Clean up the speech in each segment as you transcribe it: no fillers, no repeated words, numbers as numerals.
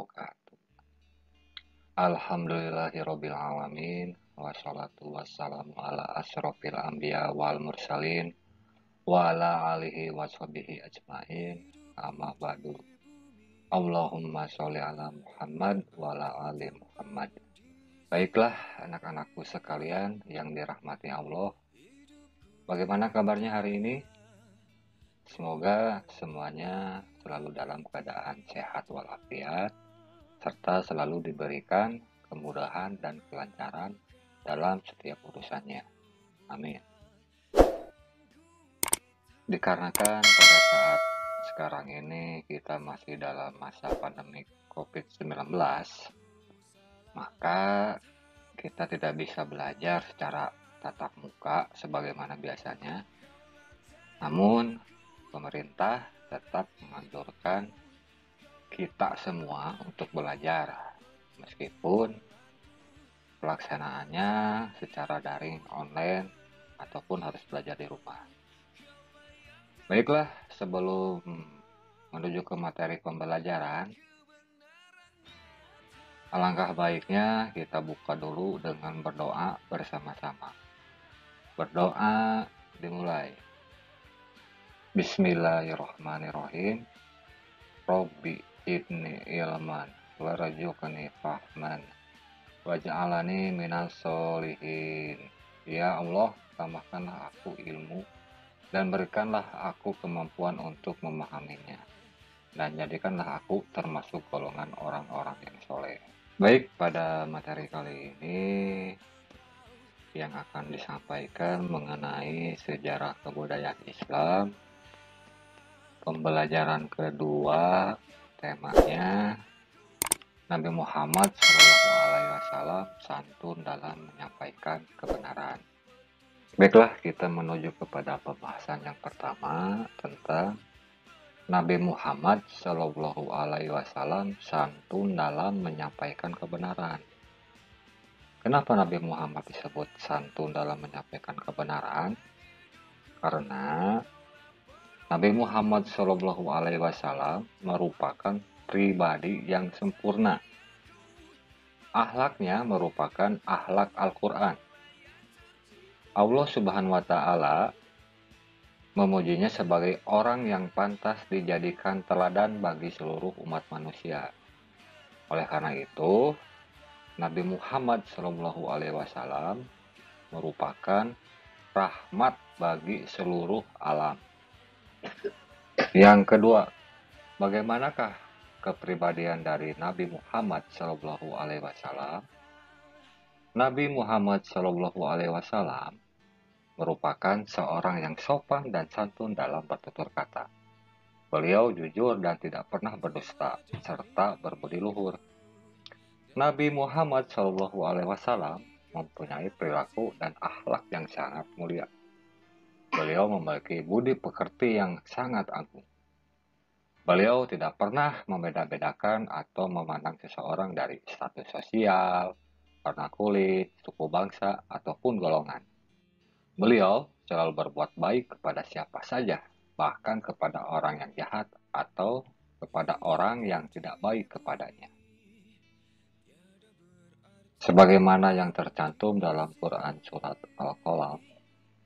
wabarakatuh. Alhamdulillahirabbil alamin wassalatu wassalamu ala asyrofil anbiya wal mursalin wa ala alihi washabihi ajmain. Amma ba'du. Allahumma sholli ala Muhammad wa ala ali Muhammad. Baiklah anak-anakku sekalian yang dirahmati Allah. Bagaimana kabarnya hari ini? Semoga semuanya selalu dalam keadaan sehat walafiat, serta selalu diberikan kemudahan dan kelancaran dalam setiap urusannya. Amin. Dikarenakan pada saat sekarang ini kita masih dalam masa pandemi COVID-19, maka kita tidak bisa belajar secara tatap muka sebagaimana biasanya. Namun, pemerintah tetap menganjurkan kita semua untuk belajar, meskipun pelaksanaannya secara daring, online, ataupun harus belajar di rumah. Baiklah, sebelum menuju ke materi pembelajaran, alangkah baiknya kita buka dulu dengan berdoa bersama-sama. Berdoa dimulai. Bismillahirrahmanirrahim. Robbi zidni ilman warzuqni fahman waj'alni minas sholihin. Ya Allah, tambahkanlah aku ilmu dan berikanlah aku kemampuan untuk memahaminya, dan jadikanlah aku termasuk golongan orang-orang yang soleh. Baik, pada materi kali ini yang akan disampaikan mengenai sejarah kebudayaan Islam. Pembelajaran kedua, temanya Nabi Muhammad SAW santun dalam menyampaikan kebenaran. Baiklah, kita menuju kepada pembahasan yang pertama tentang Nabi Muhammad SAW santun dalam menyampaikan kebenaran. Kenapa Nabi Muhammad disebut santun dalam menyampaikan kebenaran? Karena Nabi Muhammad SAW merupakan pribadi yang sempurna. Akhlaknya merupakan akhlak Al-Quran. Allah Subhanahu wa Ta'ala memujinya sebagai orang yang pantas dijadikan teladan bagi seluruh umat manusia. Oleh karena itu, Nabi Muhammad SAW merupakan rahmat bagi seluruh alam. Yang kedua, bagaimanakah kepribadian dari Nabi Muhammad SAW? Nabi Muhammad SAW merupakan seorang yang sopan dan santun dalam bertutur kata. Beliau jujur dan tidak pernah berdusta, serta berbudi luhur. Nabi Muhammad SAW mempunyai perilaku dan akhlak yang sangat mulia. Beliau memiliki budi pekerti yang sangat agung. Beliau tidak pernah membeda-bedakan atau memandang seseorang dari status sosial, warna kulit, suku bangsa, ataupun golongan. Beliau selalu berbuat baik kepada siapa saja, bahkan kepada orang yang jahat atau kepada orang yang tidak baik kepadanya. Sebagaimana yang tercantum dalam Quran Surat Al-Qalam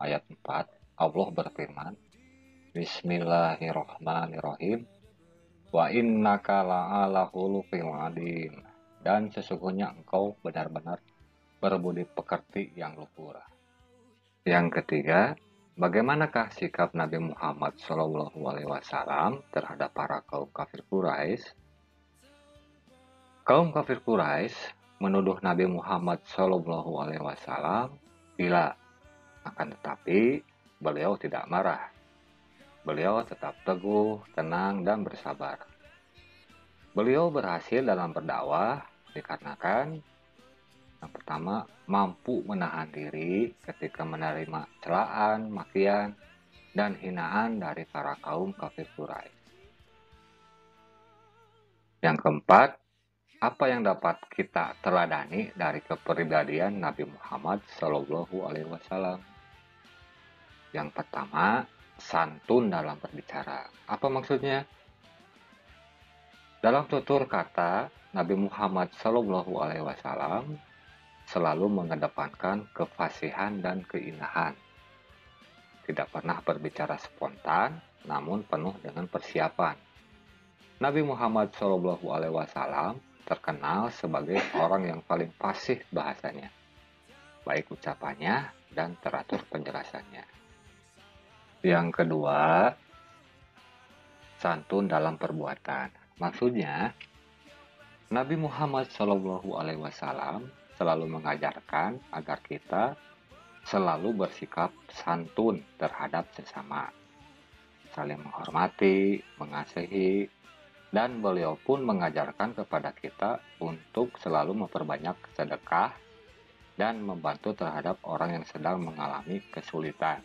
ayat 4, Allah berfirman, Bismillahirrahmanirrahim, wa innaka la'ala khuluqin adzim, dan sesungguhnya engkau benar-benar berbudi pekerti yang luhur. Yang ketiga, bagaimanakah sikap Nabi Muhammad SAW terhadap para kaum kafir Quraisy? Kaum kafir Quraisy menuduh Nabi Muhammad SAW gila, akan tetapi beliau tidak marah. Beliau tetap teguh, tenang, dan bersabar. Beliau berhasil dalam berdakwah dikarenakan yang pertama, mampu menahan diri ketika menerima celaan, makian, dan hinaan dari para kaum kafir Quraisy. Yang keempat, apa yang dapat kita teladani dari kepribadian Nabi Muhammad SAW? Yang pertama, santun dalam berbicara. Apa maksudnya? Dalam tutur kata, Nabi Muhammad SAW selalu mengedepankan kefasihan dan keindahan. Tidak pernah berbicara spontan, namun penuh dengan persiapan. Nabi Muhammad SAW terkenal sebagai orang yang paling fasih bahasanya, baik ucapannya dan teratur penjelasannya. Yang kedua, santun dalam perbuatan. Maksudnya, Nabi Muhammad SAW selalu mengajarkan agar kita selalu bersikap santun terhadap sesama, saling menghormati, mengasihi, dan beliau pun mengajarkan kepada kita untuk selalu memperbanyak sedekah dan membantu terhadap orang yang sedang mengalami kesulitan,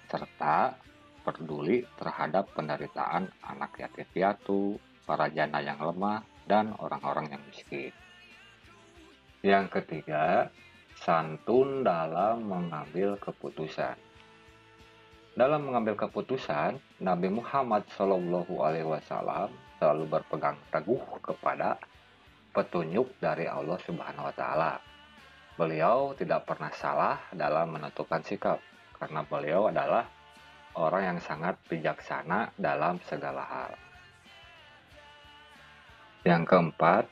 serta peduli terhadap penderitaan anak yatim piatu, para janda yang lemah, dan orang-orang yang miskin. Yang ketiga, santun dalam mengambil keputusan. Dalam mengambil keputusan, Nabi Muhammad SAW selalu berpegang teguh kepada petunjuk dari Allah Subhanahu wa Ta'ala. Beliau tidak pernah salah dalam menentukan sikap, karena beliau adalah orang yang sangat bijaksana dalam segala hal. Yang keempat,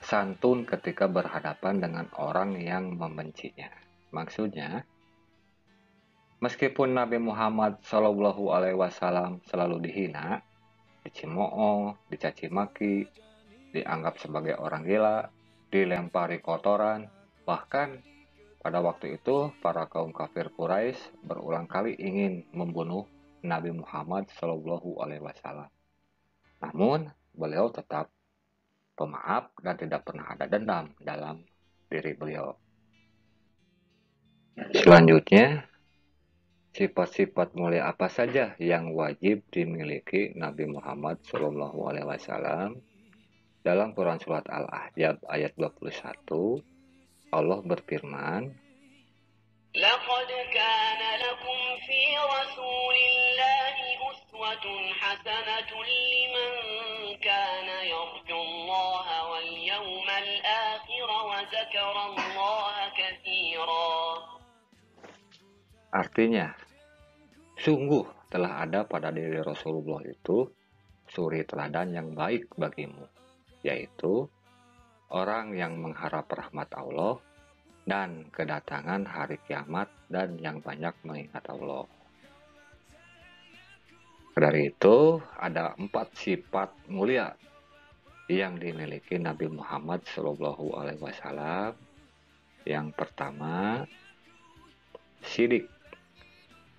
santun ketika berhadapan dengan orang yang membencinya. Maksudnya, meskipun Nabi Muhammad SAW selalu dihina, dicemooh, dicaci maki, dianggap sebagai orang gila, dilempari kotoran, bahkan pada waktu itu para kaum kafir Quraisy berulang kali ingin membunuh Nabi Muhammad SAW. Namun, beliau tetap pemaaf dan tidak pernah ada dendam dalam diri beliau. Selanjutnya, sifat-sifat mulia apa saja yang wajib dimiliki Nabi Muhammad SAW? Dalam Quran Surat Al-Ahzab ayat 21, Allah berfirman, لقد كان لكم في رسول الله أسوة حسنة لمن كان يرجو الله واليوم الآخر وذكر الله كثيرا. Artinya, sungguh telah ada pada diri Rasulullah itu suri teladan yang baik bagimu, yaitu orang yang mengharap rahmat Allah dan kedatangan hari kiamat dan yang banyak mengingat Allah. Dari itu, ada 4 sifat mulia yang dimiliki Nabi Muhammad SAW. Yang pertama, sidik.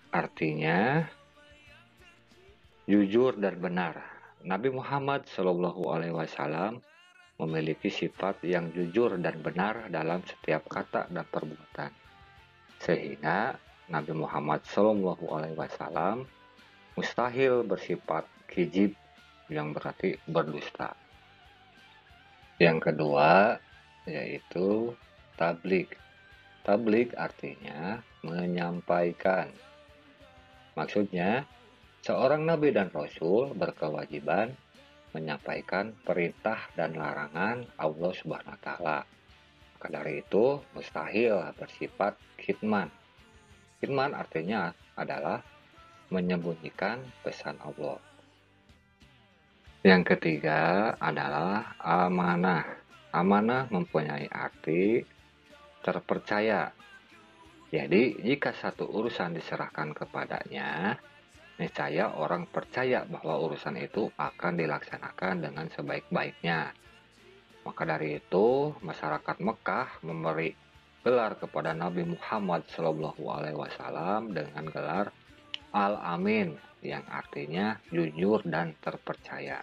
Artinya, jujur dan benar. Nabi Muhammad SAW memiliki sifat yang jujur dan benar dalam setiap kata dan perbuatan. Sehingga Nabi Muhammad SAW mustahil bersifat kizib yang berarti berdusta. Yang kedua yaitu tabligh. Tabligh artinya menyampaikan. Maksudnya, seorang nabi dan rasul berkewajiban menyampaikan perintah dan larangan Allah Subhanahu wa Ta'ala. Maka dari itu mustahil bersifat kitman. Kitman artinya adalah menyembunyikan pesan Allah. Yang ketiga adalah amanah. Amanah mempunyai arti terpercaya. Jadi, jika satu urusan diserahkan kepadanya, niscaya orang percaya bahwa urusan itu akan dilaksanakan dengan sebaik-baiknya. Maka dari itu, masyarakat Mekah memberi gelar kepada Nabi Muhammad SAW dengan gelar Al-Amin, yang artinya jujur dan terpercaya.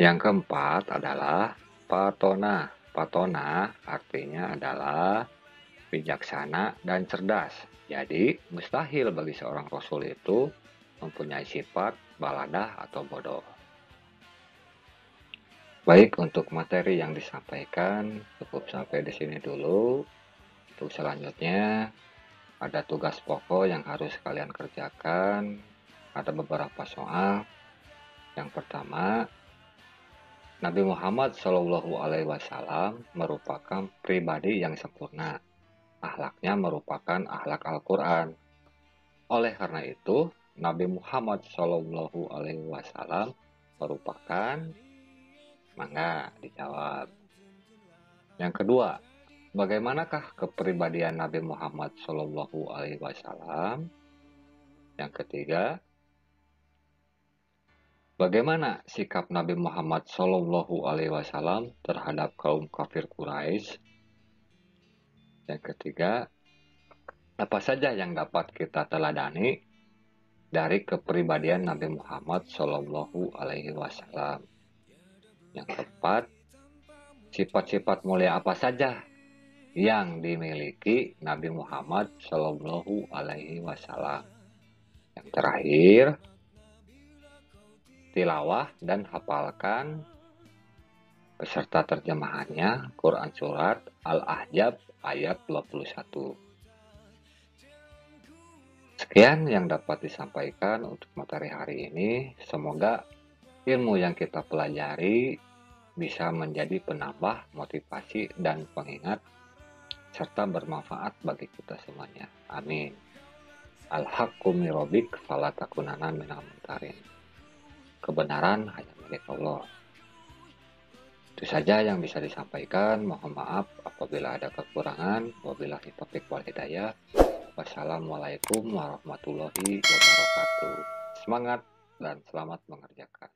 Yang keempat adalah patona. Patona artinya adalah bijaksana dan cerdas. Jadi, mustahil bagi seorang rasul itu mempunyai sifat baladah atau bodoh. Baik, untuk materi yang disampaikan cukup sampai di sini dulu. Untuk selanjutnya, ada tugas pokok yang harus kalian kerjakan. Ada beberapa soal. Yang pertama, Nabi Muhammad Shallallahu Alaihi Wasallam merupakan pribadi yang sempurna. Akhlaknya merupakan akhlak Al-Quran. Oleh karena itu, Nabi Muhammad Shallallahu Alaihi Wasallam merupakan, mangga dijawab. Yang kedua, bagaimanakah kepribadian Nabi Muhammad Shallallahu Alaihi Wasallam? Yang ketiga, bagaimana sikap Nabi Muhammad Shallallahu Alaihi Wasallam terhadap kaum kafir Quraisy? Yang ketiga, apa saja yang dapat kita teladani dari kepribadian Nabi Muhammad Shallallahu Alaihi Wasallam? Yang keempat, sifat-sifat mulia apa saja yang dimiliki Nabi Muhammad Shallallahu Alaihi Wasallam? Yang terakhir, tilawah dan hafalkan beserta terjemahannya Quran Surat Al-Ahzab ayat 21. Sekian yang dapat disampaikan untuk materi hari ini. Semoga ilmu yang kita pelajari bisa menjadi penambah motivasi dan pengingat serta bermanfaat bagi kita semuanya. Amin. Al-haqqu min rabbik fala takunanna minal mumtarin. Kebenaran hanya milik Allah. Itu saja yang bisa disampaikan. Mohon maaf apabila ada kekurangan. Wabillahi taufiq wal hidayah. Wassalamualaikum warahmatullahi wabarakatuh. Semangat dan selamat mengerjakan.